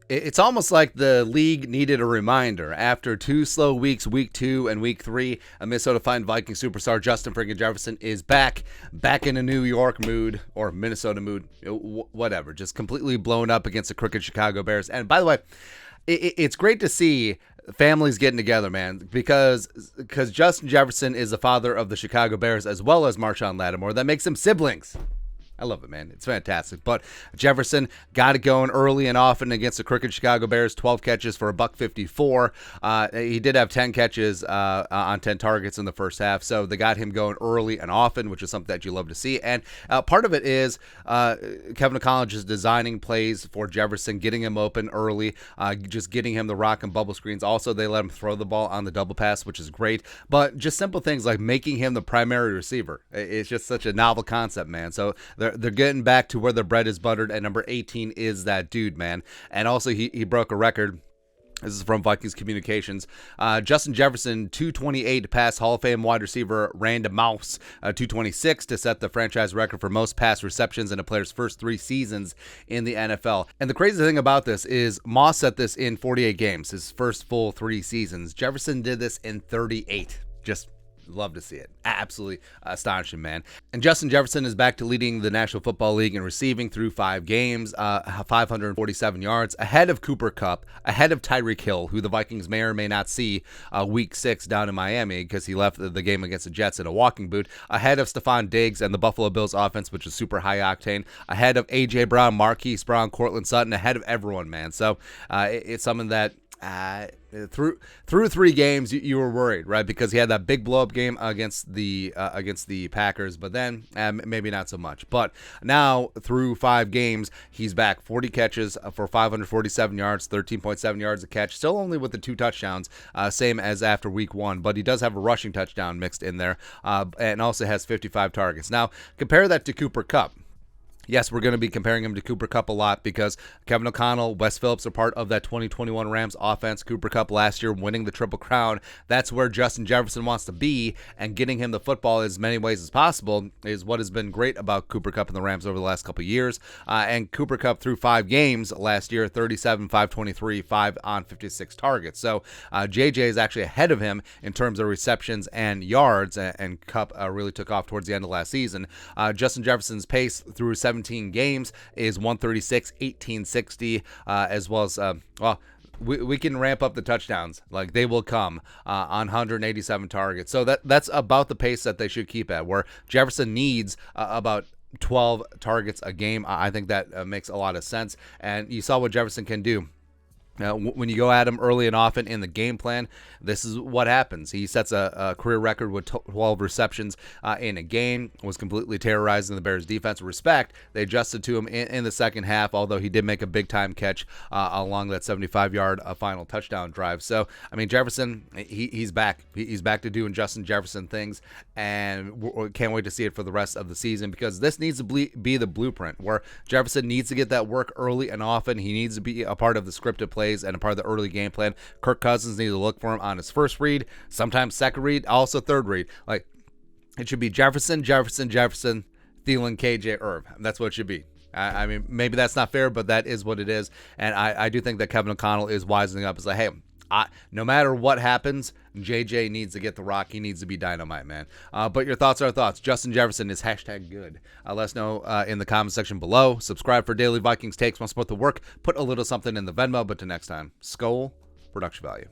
It's almost like the league needed a reminder. After 2 slow weeks, week 2 and week 3, a Minnesota Fine Viking superstar Justin freaking Jefferson is back in a New York mood or Minnesota mood, whatever. Just completely blown up against the crooked Chicago Bears. And by the way, it's great to see families getting together, man, because Justin Jefferson is the father of the Chicago Bears as well as Marshawn Lattimore. That makes them siblings. I love it, man. It's fantastic. But Jefferson got it going early and often against the crooked Chicago Bears. 12 catches for $154. He did have 10 catches on 10 targets in the first half, so they got him going early and often, which is something that you love to see. And part of it is Kevin O'Connell just designing plays for Jefferson, getting him open early, just getting him the rock and bubble screens. Also, they let him throw the ball on the double pass, which is great. But just simple things like making him the primary receiver. It's just such a novel concept, man. So they're getting back to where their bread is buttered, and number 18 is that dude, man. And also, he broke a record. This is from Vikings Communications. Justin Jefferson, 228 to pass Hall of Fame wide receiver Randy Moss, 226 to set the franchise record for most pass receptions in a player's first 3 seasons in the NFL. And the crazy thing about this is Moss set this in 48 games, his first full 3 seasons. Jefferson did this in 38. Just love to see it. Absolutely astonishing, man. And Justin Jefferson is back to leading the National Football League in receiving through 5 games, 547 yards, ahead of Cooper Kupp, ahead of Tyreek Hill, who the Vikings may or may not see week 6 down in Miami because he left the game against the Jets in a walking boot, ahead of Stephon Diggs and the Buffalo Bills offense, which is super high octane, ahead of A.J. Brown, Marquise Brown, Cortland Sutton, ahead of everyone, man. So it's something that through 3 games you were worried, right? Because he had that big blow up game against the Packers, but then maybe not so much. But now through 5 games, he's back. 40 catches for 547 yards, 13.7 yards a catch. Still only with the 2 touchdowns, same as after week 1. But he does have a rushing touchdown mixed in there, and also has 55 targets. Now compare that to Cooper Kupp. Yes, we're going to be comparing him to Cooper Kupp a lot because Kevin O'Connell, Wes Phillips are part of that 2021 Rams offense. Cooper Kupp last year winning the Triple Crown. That's where Justin Jefferson wants to be, and getting him the football as many ways as possible is what has been great about Cooper Kupp and the Rams over the last couple of years. And Cooper Kupp through 5 games last year, 37, 523, 5 on 56 targets. So JJ is actually ahead of him in terms of receptions and yards, and Kupp really took off towards the end of last season. Justin Jefferson's pace through 17 games is 136, 1860, as well as we can ramp up the touchdowns. Like, they will come on 187 targets. So that's about the pace that they should keep at, where Jefferson needs about 12 targets a game. I think that makes a lot of sense. And you saw what Jefferson can do. Now, when you go at him early and often in the game plan, this is what happens. He sets a career record with 12 receptions in a game, was completely terrorizing the Bears' defense. Respect, they adjusted to him in the second half, although he did make a big-time catch along that 75-yard final touchdown drive. So, I mean, Jefferson, he's back. He's back to doing Justin Jefferson things, and we can't wait to see it for the rest of the season, because this needs to be the blueprint, where Jefferson needs to get that work early and often. He needs to be a part of the scripted plays and a part of the early game plan. Kirk Cousins needs to look for him on his first read, sometimes second read, also third read. Like, it should be Jefferson, Thielen, KJ, Irv. That's what it should be. I mean, maybe that's not fair, but that is what it is. And I do think that Kevin O'Connell is wisening up. It's like, hey, no matter what happens, JJ needs to get the rock. He needs to be dynamite, man. But your thoughts are thoughts. Justin Jefferson is #good. Let us know in the comment section below. Subscribe for daily Vikings takes. Want to support the work? Put a little something in the Venmo. But till next time, Skol, production value.